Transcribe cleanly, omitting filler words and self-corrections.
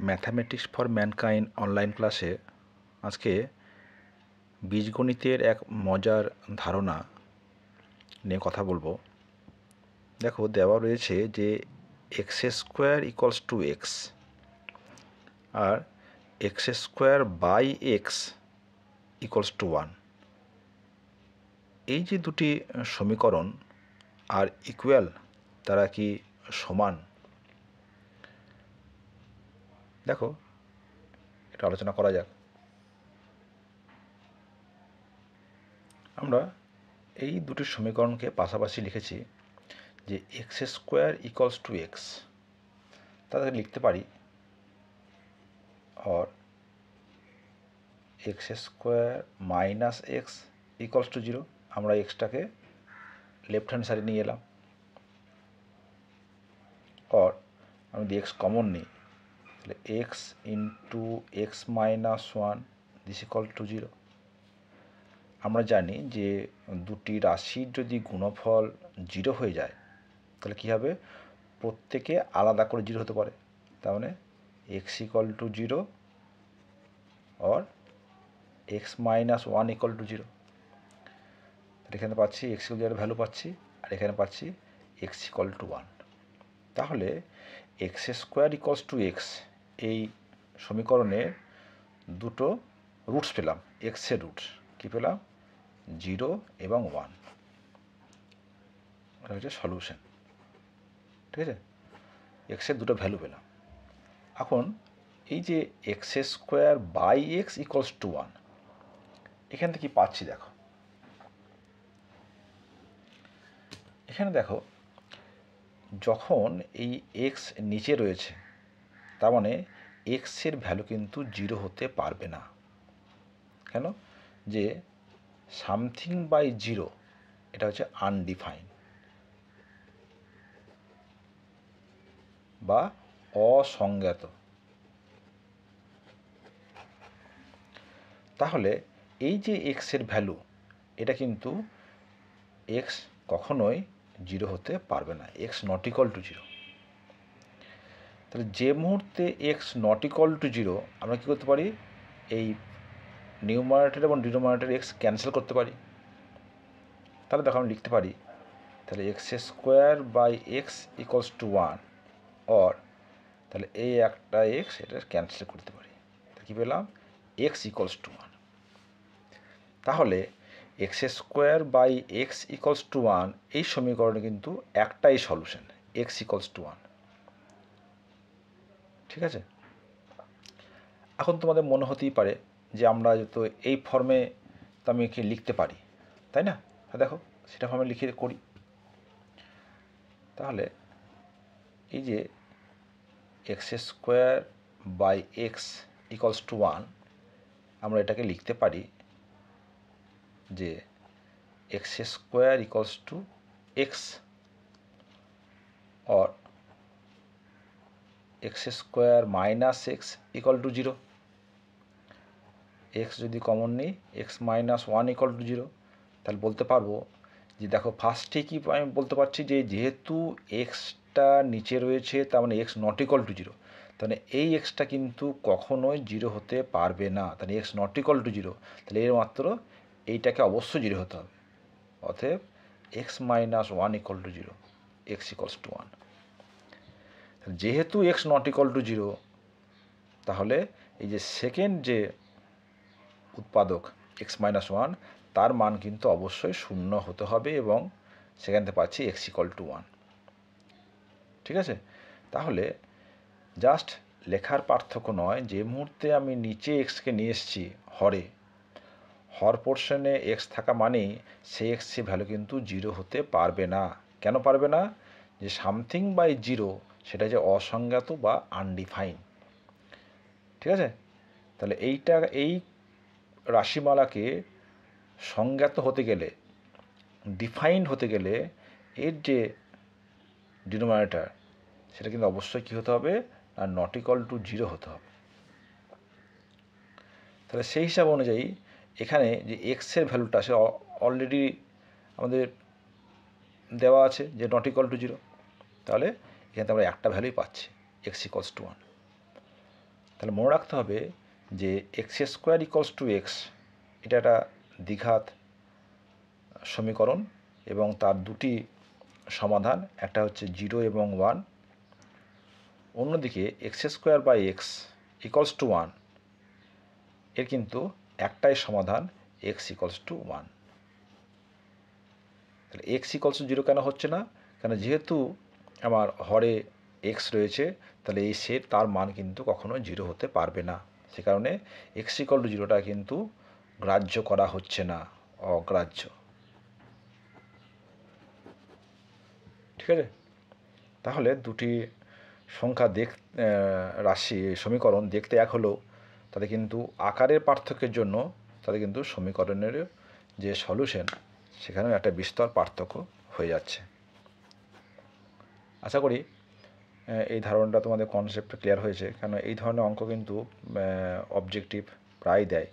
Mathematics for mankind online ক্লাসে আজকে বীজগণিতের এক মজার ধারণা নিয়ে কথা বলবো। দেখো, দেওয়া রয়েছে যে x square equals to X আর X square by x equals to 1। এই যে দুটি সমীকরণ আর ইকুয়াল, তারা কি সমান? দেখো, এটা আলোচনা করা যাক। আমরা এই দুটি সমীকরণকে পাশাপাশি লিখেছি যে x square equals to x, তাদের লিখতে পারি और x square minus x equals two 0। আমরা এক্সটাকে লেফট হ্যান্ড সাইডে নিয়ে এলাম, और আমি যদি এক্স কমন নিই তাহলে x into x minus 1 this equal to 0। আমরা জানি যে দুটি রাশির যদি গুণফল 0 হয়ে যায় তাহলে কী হবে, প্রত্যেকে আলাদা করে 0 হতে পারে। তার মানে এক্স ইকুয়াল টু 0 और এক্স মাইনাস 1 ইকুয়াল টু 0। এখানে পাচ্ছি এক্স ইকুয়াল ভ্যালু পাচ্ছি, আর এখানে পাচ্ছি এক্স ইকুয়াল টু 1। তাহলে x square equals to x এই সমীকরণে দুটো রুটস পেলাম, এক্সের রুটস কী পেলাম, 0 এবং 1। এটা হচ্ছে সলিউশন। ঠিক আছে, এক্সের দুটো ভ্যালু পেলাম। এখন এই যে x square by x equals to 1, এখান থেকে পাচ্ছি দেখো, এখানে দেখো যখন এই এক্স নিচে রয়েছে তার মানে এক্সের ভ্যালু কিন্তু 0 হতে পারবে না। কেন? যে সামথিং বাই 0 এটা হচ্ছে আনডিফাইন বা অসংজ্ঞাত। তাহলে এই যে এক্সের ভ্যালু, এটা কিন্তু এক্স কখনোই 0 হতে পারবে না, এক্স নট ইকুয়াল টু 0। তাহলে যে মুহূর্তে এক্স নট ইকুয়াল টু 0 আমরা কী করতে পারি, এই নিউমারেটর এবং ডিনোমিনেটর এক্স ক্যান্সেল করতে পারি। তাহলে দেখো আমরা লিখতে পারি তাহলে x square by x equals to 1, और তাহলে এই একটা এক্স এটা ক্যান্সেল করতে পারি, কী পেলাম, এক্স ইকুয়ালস টু 1। তাহলে x square by x equals to 1 এই সমীকরণে কিন্তু একটাই সলিউশন, এক্স ইকুয়ালস টু 1। ঠিক আছে, এখন তোমাদের মনে হতেই পারে যে আমরা তো এই ফর্মে তো আমি কি লিখতে পারি, তাই না? দেখো সেটা ফর্মে লিখে করি। তাহলে এই যে x square by x equals to 1, আমরা এটাকে লিখতে পারি যে x square equals to x और x square minus x equal to 0। X যদি কমন নিই এক্স মাইনাস 1 ইকুয়াল টু 0, তাহলে বলতে পারবো যে দেখো ফার্স্টে কি আমি বলতে পারছি যে যেহেতু এক্সটা নিচে রয়েছে তার মানে এক্স নট ইকুয়াল টু 0, তাহলে এই এক্সটা কিন্তু কখনোই 0 হতে পারবে না। তাহলে এক্স নট ইকুয়াল টু 0, তাহলে এর মাত্র এইটাকে অবশ্যই 0 হতে হবে। অতএব x minus 1 equal to 0, x equals to 1। যেহেতু এক্স নট ইকুয়াল টু 0, তাহলে এই যে সেকেন্ড যে উৎপাদক এক্স মাইনাস 1 তার মান কিন্তু অবশ্যই 0 হতে হবে, এবং সেখান থেকে পাচ্ছি এক্স ইকুয়াল টু 1। ঠিক আছে, তাহলে জাস্ট লেখার পার্থক্য নয়, যে মুহূর্তে আমি নিচে এক্সকে নিয়ে এসেছি হরে, হর পোর্শনে এক্স থাকা মানেই সেই এক্সের ভ্যালু কিন্তু 0 হতে পারবে না। কেন পারবে না? যে সামথিং বাই 0 সেটা যে অসংজ্ঞাত বা আনডিফাইন। ঠিক আছে, তাহলে এই রাশিমালাকে সংজ্ঞাত হতে গেলে, ডিফাইন্ড হতে গেলে এর যে ডিনোমিনেটর সেটা কিন্তু অবশ্যই কী হতে হবে, আর নট ইকুয়াল টু 0 হতে হবে। তাহলে সেই হিসাব অনুযায়ী এখানে যে এক্সের ভ্যালুটা সে অলরেডি আমাদের দেওয়া আছে যে নট ইকুয়াল টু 0, তাহলে এখানে আমরা একটা ভ্যালুই পাচ্ছি, এক্স ইকুয়ালস টু 1। তাহলে মনে রাখতে হবে যে x square equals to x, এটা একটা দ্বিঘাত সমীকরণ এবং তার দুটি সমাধান, একটা হচ্ছে 0 এবং 1। অন্যদিকে x square by x equals to 1, এর কিন্তু একটাই সমাধান, এক্স ইকলস টু 1। তাহলে এক্স ইকলস টু 0 কেন হচ্ছে না? কেন যেহেতু আমার হরে এক্স রয়েছে, তাহলে এই সেট তার মান কিন্তু কখনো 0 হতে পারবে না। সে কারণে এক্স ইকল টু 0টা কিন্তু গ্রাহ্য করা হচ্ছে না, অগ্রাহ্য। ঠিক আছে? তাহলে দুটি সংখ্যা রাশি সমীকরণ দেখতে এক হলেও তাদের কিন্তু আকারের পার্থক্যের জন্য তাদের কিন্তু সমীকরণের যে সলিউশন সেখানেও একটা বিস্তর পার্থক্য হয়ে যাচ্ছে। আশা করি এই ধারণাটা তোমাদের কনসেপ্ট ক্লিয়ার হয়েছে, কারণ এই ধরনের অঙ্ক কিন্তু অবজেক্টিভ প্রায় দেয়।